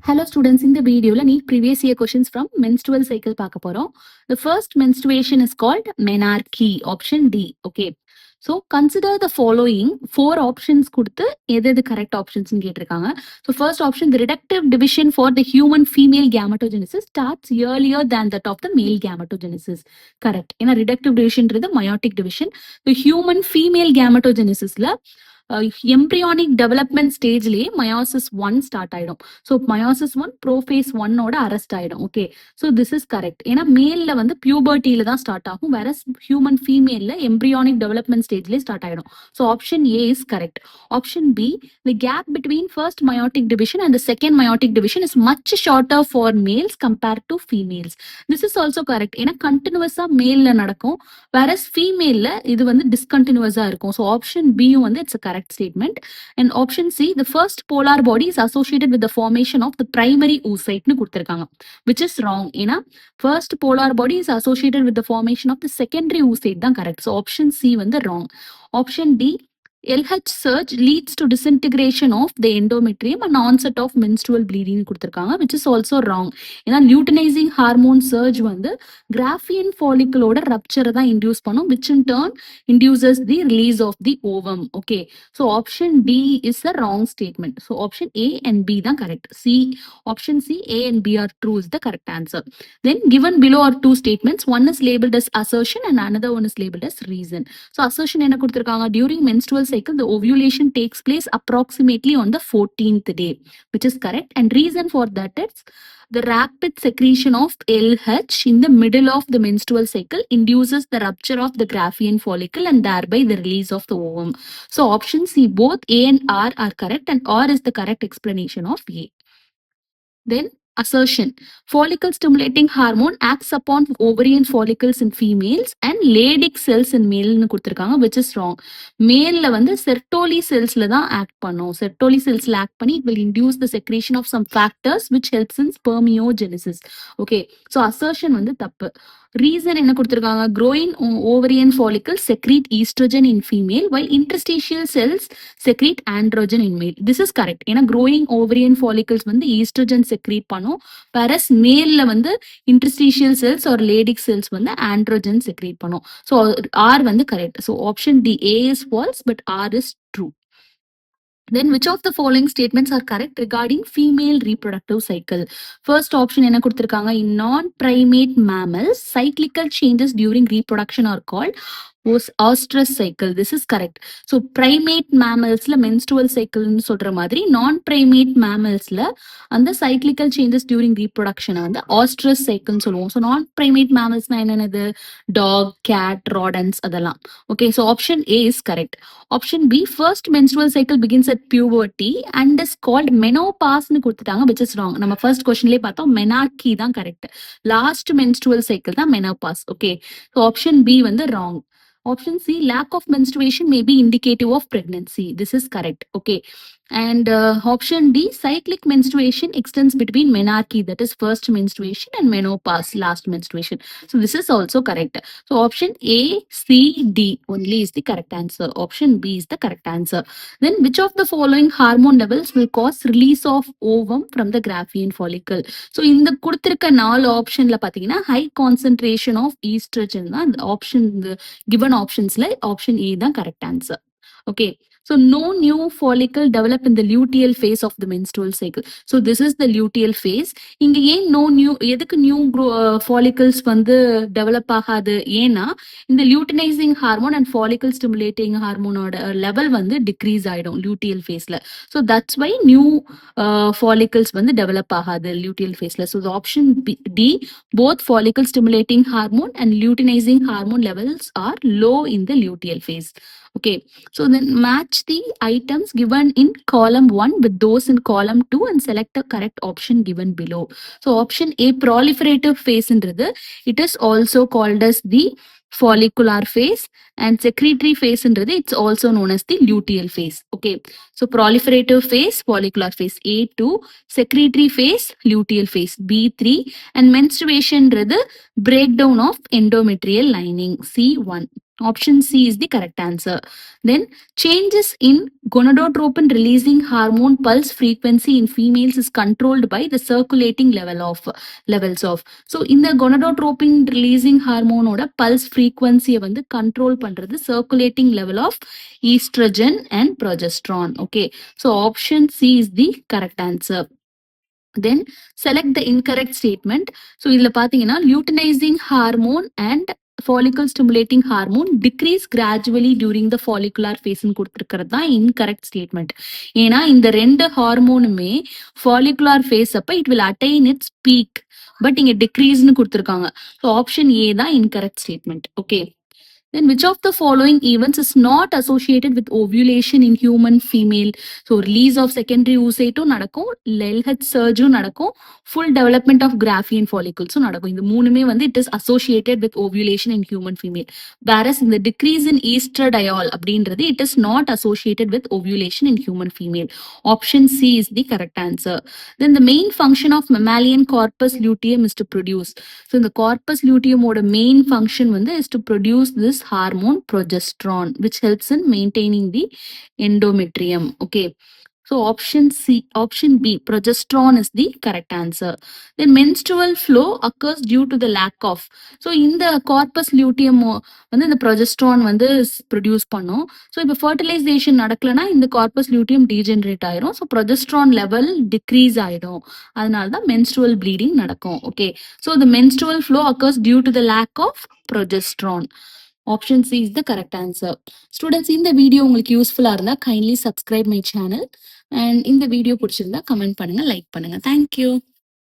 Hello students, in the video NEET previous year questions from menstrual cycle பார்க்க போறோம். The first menstruation is called menarche, option D. Okay. So consider the following four options கொடுத்து எது correct options கேட்டிருக்காங்க. So first option, the reductive division for the human female gametogenesis starts earlier than that of the male gametogenesis. Correct. ஏன்னா reductive division meiotic division. The human female gametogenesisல embryonic development ஸ்டேஜ்லயே meiosis 1 start ஆயிடும். So meiosis 1 prophase 1ஓட arrest ஆயிடும். Okay, so this is correct. ஏன்னா மேல்ல வந்து பியூபர்ட்டியில தான் ஸ்டார்ட் ஆகும், வேற ஹியூமன் ஃபீமேல்ல எம்பிரியானிக் டெவலப்மெண்ட் ஸ்டேஜ்லயே ஸ்டார்ட் ஆயிடும். So option A is correct. Option B, the gap between first meiotic division and second meiotic division is much shorter for males compared to females. This is also correct. ஏன்னா கண்டினியூஸா மேல்ல நடக்கும், வேற ஃபீமேல்ல இது வந்து டிஸ்கண்டினியூஸா இருக்கும். So option பியும் வந்து it's correct statement. And option C, the first polar body is associated with the formation of the primary oocyte னு கொடுத்திருக்காங்க, which is wrong. ஏன்னா first polar body is associated with the formation of the secondary oocyte தான் correct. So option C வந்து wrong. Option D, LH surge leads to disintegration of the endometrium and onset of menstrual bleeding கொடுத்திருக்காங்க, which is also wrong. ஏன்னா luteinizing hormone surge வந்து graphene follicle ஓட rupture தான் induce பண்ணும், which in turn induces the release of the ovum. Okay, so option D is the wrong statement. So option A and B தான் correct. Option C, A and B are true is the correct answer. Then given below are two statements. One is labeled as assertion and another one is labeled as reason. So assertion என்ன கொடுத்திருக்காங்க, during menstrual cycle the ovulation takes place approximately on the 14th day, which is correct. And reason for that is the rapid secretion of LH in the middle of the menstrual cycle induces the rupture of the graphene follicle and thereby the release of the ovum. So option C, both A and R are correct, and R is the correct explanation of A. Then assertion, follicle stimulating hormone acts upon ovarian follicles in females and Leydig cells in male னு கொடுத்திருக்காங்க, which is wrong. மேல்ல வந்து Sertoli cellsல தான் act பண்ணும். Sertoli cellsல act பண்ணி it will induce the secretion of some factors which helps in spermiogenesis. Okay, so assertion வந்து தப்பு. Reason என்ன கொடுத்திருக்காங்க, growing ovarian follicles secrete estrogen in female while interstitial cells secrete androgen in male. This is correct. ஏன்னா growing ovarian follicles வந்து estrogen secrete பண்ணும், whereas மேல்ல வந்து interstitial cells or Leydig cells வந்து androgen secrete பண்ணும். So R வந்து correct. So option D, A is false but R is true. Then which of the following statements are correct regarding female reproductive cycle? First option என்ன கொடுத்திருக்காங்க, in non-primate mammals cyclical changes during reproduction are called ostrus cycle. This is correct. So primate mammals menstrual cycle னு சொல்ற மாதிரி non-primate mammals அந்த cyclical changes during reproduction வந்து ostrus cycle னு சொல்லுவோம். So non-primate mammals என்னது, dog, cat, rodents அதெல்லாம். Okay, so option A is correct. Option B, first menstrual cycle begins at puberty and is called menopause னு கொடுத்துட்டாங்க, which is wrong. நம்ம first questionலயே பார்த்தோம் menarche தான் correct. Last menstrual cycle தான் menopause. Okay, so option B வந்து wrong. Option C, lack of menstruation may be indicative of pregnancy. This is correct. Okay. And option D, cyclic menstruation extends between menarche, that is first menstruation, and menopause, last menstruation. So this is also correct. So option A, C, D only is the correct answer. Option B is the correct answer. Then which of the following hormone levels will cause release of ovum from the graphene follicle? So in the கொடுத்திருக்க 4 ஆப்ஷன்ல பாத்தீங்கன்னா high concentration of estrogen தான் option, given optionsல option A தான் correct answer. Okay, so no new follicle develop in the luteal phase of the menstrual cycle. So this is the luteal phase. இங்க ஏன் no new, எதுக்கு new follicles வந்து develop ஆகாது, ஏன்னா இந்த luteinizing hormone and follicle stimulating hormone ஓட level வந்து decrease ஆயிடும் luteal phaseல. So that's why new follicles வந்து develop ஆகாது luteal phaseல. So the option D, both follicle stimulating hormone and luteinizing hormone levels are low in the luteal phase. Okay, so then match the items given in column 1 with those in column 2 and select the correct option given below. So option A, proliferative phase என்றது, it is also called as the follicular phase, and secretory phase என்றது, it's also known as the luteal phase. Okay, so proliferative phase, follicular phase A2, secretory phase, luteal phase B3, and menstruation என்றது breakdown of endometrial lining C1. Option C is the correct answer. Then changes in gonadotropin releasing hormone pulse frequency in females is controlled by the circulating levels of. So இந்த gonadotropin releasing hormone ஓட pulse frequency வந்து control பண்றது circulating level of estrogen and progesterone. Okay. So option C is the correct answer. Then select the incorrect statement. So இதுல பாத்தீங்கன்னா luteinizing hormone and follicle stimulating hormone decrease gradually during the follicular phase கொடுத்திருக்கிறது தான் incorrect statement. ஏன்னா இந்த ரெண்டு ஹார்மோனுமே follicular phase அப்ப it will attain its peak, but இங்க decreaseன்னு கொடுத்திருக்காங்க. So option A தான் incorrect statement. Okay. Then which of the following events is not associated with ovulation in human female? So release of secondary oocyte நடக்கும், LH surge நடக்கும், full development of Graafian follicles நடக்கும். இந்த மூணுமே வந்து it is associated with ovulation in human female. Whereas in the decrease in estradiol அப்படின்றது it is not associated with ovulation in human female. Option C is the correct answer. Then the main function of mammalian corpus luteum is to produce. So இந்த corpus luteum ஓட main function வந்து is to produce this hormone progesterone, which helps in maintaining the endometrium. Okay. So option B, progesterone is the correct answer. Then menstrual flow occurs due to the lack of. So in the corpus luteum வந்து இந்த progesterone வந்து produce பண்ணும். So இப்போ fertilization நடக்கலனா இந்த corpus luteum degenerate ஆயிரும். So progesterone level decrease ஆயிடும். அதனால தான் menstrual bleeding நடக்கும். Okay. So the menstrual flow occurs due to the lack of progesterone. Option C is the correct answer. Students, இந்த video உங்களுக்கு யூஸ்ஃபுல்லா இருந்தா kindly subscribe my channel and இந்த video பிடிச்சிருந்தா கமெண்ட் பண்ணுங்க, லைக் பண்ணுங்க. Thank you.